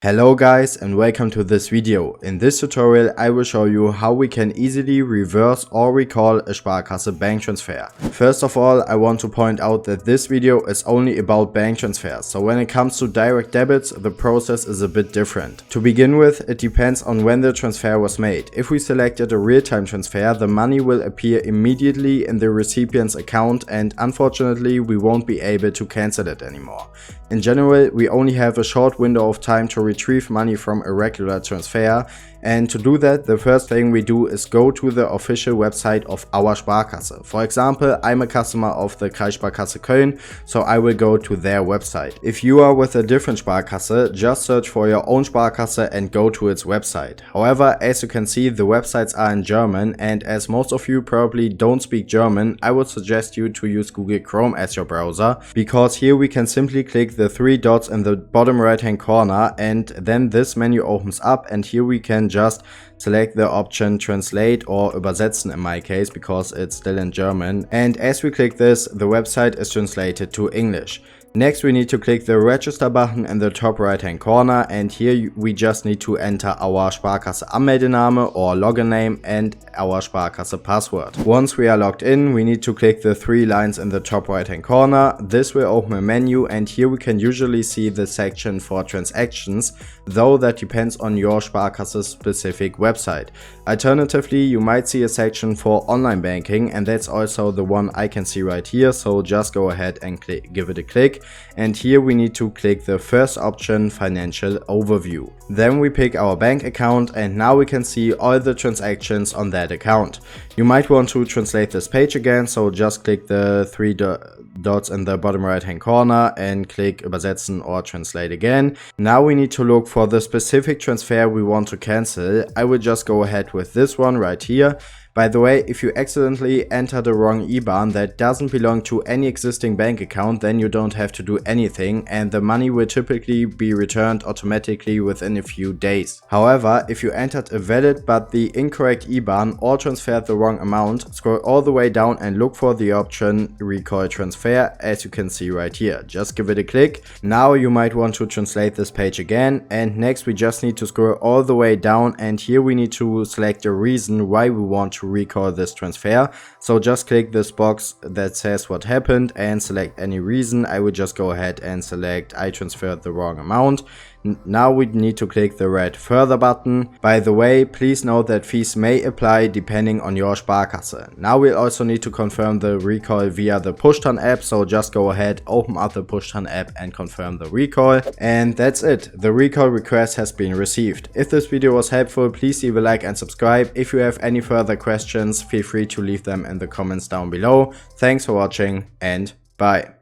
Hello guys and welcome to this video. In this tutorial I will show you how we can easily reverse or recall a Sparkasse bank transfer. First of all, I want to point out that this video is only about bank transfers, so when it comes to direct debits the process is a bit different. To begin with, it depends on when the transfer was made. If we selected a real-time transfer, the money will appear immediately in the recipient's account and unfortunately we won't be able to cancel it anymore. In general, we only have a short window of time to retrieve money from a regular transfer, and to do that the first thing we do is go to the official website of our Sparkasse. For example, I'm a customer of the Sparkasse Köln, so I will go to their website. If you are with a different Sparkasse, just search for your own Sparkasse and go to its website. However, as you can see, the websites are in German, and as most of you probably don't speak German, I would suggest you to use Google Chrome as your browser, because here we can simply click the three dots in the bottom right hand corner and then this menu opens up, and here we can just select the option translate or übersetzen in my case because it's still in German, and as we click this the website is translated to English. Next we need to click the register button in the top right hand corner, and here we just need to enter our Sparkasse Anmeldename or login name and our Sparkasse password. Once we are logged in, we need to click the three lines in the top right hand corner. This will open a menu, and here we can usually see the section for transactions, though that depends on your Sparkasse specific website. Alternatively, you might see a section for online banking, and that's also the one I can see right here, so just go ahead and give it a click. And here we need to click the first option, financial overview. Then we pick our bank account, and now we can see all the transactions on that account. You might want to translate this page again, so just click the three dots in the bottom right hand corner and click übersetzen or translate again. Now we need to look for the specific transfer we want to cancel. I will just go ahead with this one right here. By the way, if you accidentally enter the wrong IBAN that doesn't belong to any existing bank account, then you don't have to do anything and the money will typically be returned automatically within a few days. However, if you entered a valid but the incorrect IBAN or transferred the wrong amount, scroll all the way down and look for the option recall transfer, as you can see right here. Just give it a click. Now you might want to translate this page again, and next we just need to scroll all the way down, and here we need to select a reason why we want to recall this transfer. So just click this box that says what happened and select any reason. I would just go ahead and select I transferred the wrong amount. Now we need to click the red further button. By the way, please note that fees may apply depending on your Sparkasse. Now we also need to confirm the recall via the Push-Tan app, so just go ahead, open up the Push-Tan app and confirm the recall. And that's it. The recall request has been received. If this video was helpful, please leave a like and subscribe. If you have any further questions, feel free to leave them in the comments down below. Thanks for watching and bye.